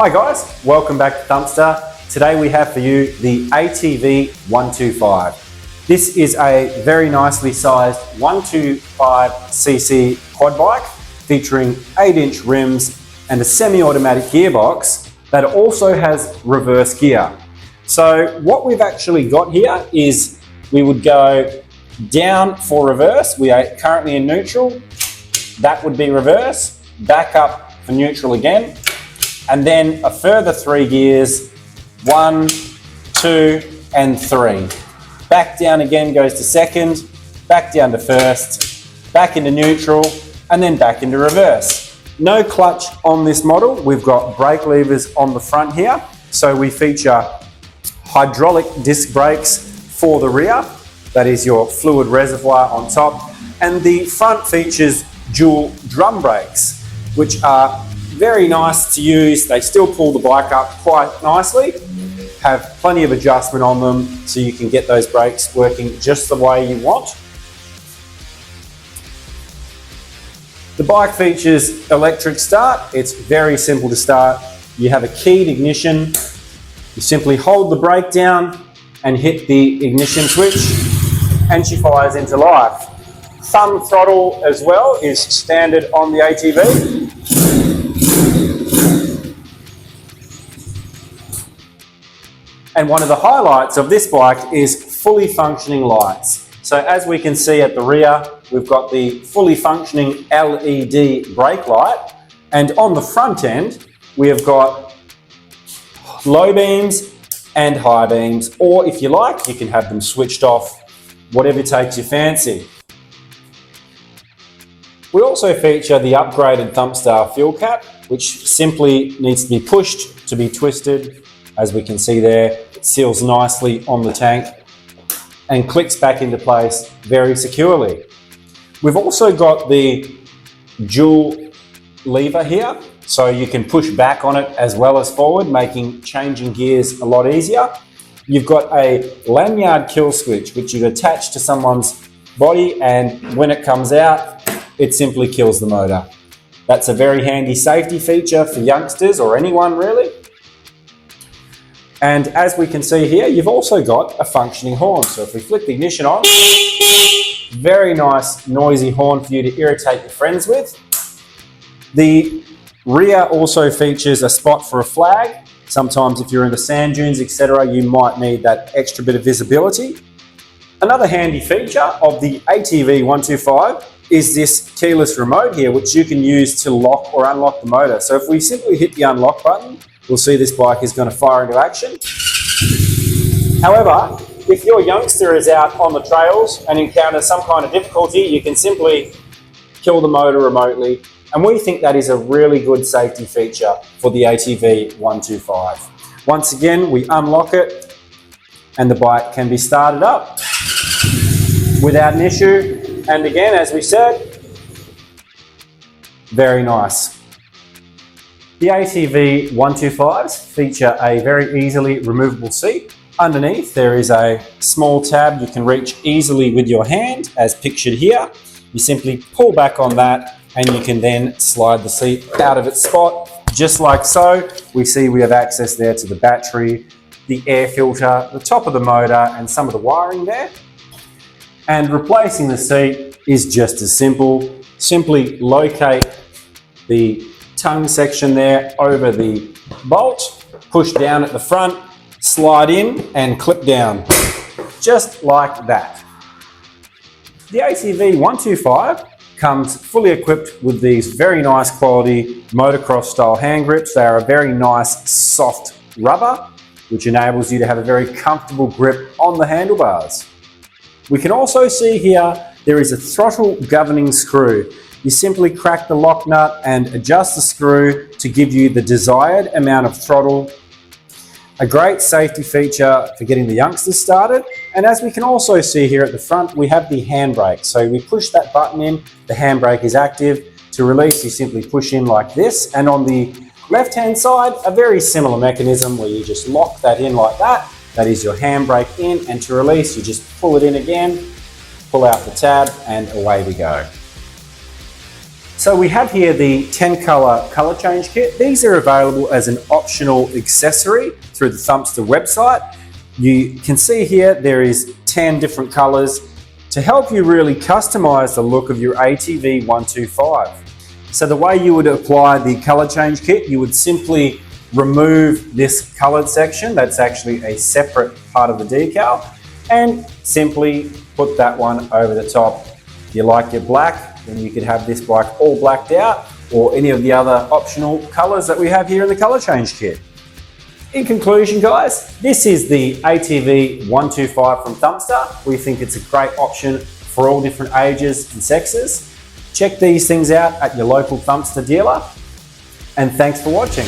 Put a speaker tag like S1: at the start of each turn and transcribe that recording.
S1: Hi guys, welcome back to Thumpstar. Today we have for you the ATV125. This is a very nicely sized 125cc quad bike featuring 8-inch rims and a semi-automatic gearbox that also has reverse gear. So what we've actually got here is we would go down for reverse. We are currently in neutral. That would be reverse, back up for neutral again, and then a further 3 gears, 1, 2, and 3. Back down again goes to second, back down to first, back into neutral, and then back into reverse. No clutch on this model. We've got brake levers on the front here. So we feature hydraulic disc brakes for the rear. That is your fluid reservoir on top. And the front features dual drum brakes, which are very nice to use. They still pull the bike up quite nicely, have plenty of adjustment on them so you can get those brakes working just the way you want. The bike features electric start. It's very simple to start. You have a keyed ignition. You simply hold the brake down and hit the ignition switch and she fires into life. Thumb throttle as well is standard on the ATV. And one of the highlights of this bike is fully functioning lights. So as we can see at the rear, we've got the fully functioning LED brake light. And on the front end, we have got low beams and high beams, or if you like, you can have them switched off, whatever takes your fancy. We also feature the upgraded Thumpstar fuel cap, which simply needs to be pushed to be twisted. As we can see there, it seals nicely on the tank and clicks back into place very securely. We've also got the dual lever here, so you can push back on it as well as forward, making changing gears a lot easier. You've got a lanyard kill switch, which you attach to someone's body, and when it comes out, it simply kills the motor. That's a very handy safety feature for youngsters or anyone really. And as we can see here, you've also got a functioning horn. So if we flick the ignition on, very nice noisy horn for you to irritate your friends with. The rear also features a spot for a flag. Sometimes if you're in the sand dunes, etc., you might need that extra bit of visibility. Another handy feature of the ATV125 is this keyless remote here, which you can use to lock or unlock the motor. So if we simply hit the unlock button, we'll see this bike is going to fire into action. However, if your youngster is out on the trails and encounters some kind of difficulty, you can simply kill the motor remotely. And we think that is a really good safety feature for the ATV125. Once again, we unlock it and the bike can be started up without an issue. And again, as we said, very nice. The ATV125s feature a very easily removable seat. Underneath there is a small tab you can reach easily with your hand, as pictured here. You simply pull back on that and you can then slide the seat out of its spot, just like so. We see we have access there to the battery, the air filter, the top of the motor and some of the wiring there. And replacing the seat is just as simple. Simply locate the tongue section there over the bolt, push down at the front, slide in and clip down, just like that. The ATV125 comes fully equipped with these very nice quality motocross style hand grips. They are a very nice soft rubber, which enables you to have a very comfortable grip on the handlebars. We can also see here there is a throttle governing screw. You simply crack the lock nut and adjust the screw to give you the desired amount of throttle. A great safety feature for getting the youngsters started. And as we can also see here at the front, we have the handbrake. So we push that button in, the handbrake is active. To release, you simply push in like this. And on the left-hand side, a very similar mechanism where you just lock that in like that. That is your handbrake in, and to release, you just pull it in again, pull out the tab, and away we go. So we have here the 10 colour change kit. These are available as an optional accessory through the Thumpstar website. You can see here there is 10 different colours to help you really customise the look of your ATV125. So the way you would apply the colour change kit, you would simply remove this coloured section, that's actually a separate part of the decal, and simply put that one over the top. If you like your black, then you could have this bike all blacked out, or any of the other optional colours that we have here in the colour change kit. In conclusion, guys, this is the ATV125 from Thumpstar. We think it's a great option for all different ages and sexes. Check these things out at your local Thumpstar dealer, and thanks for watching.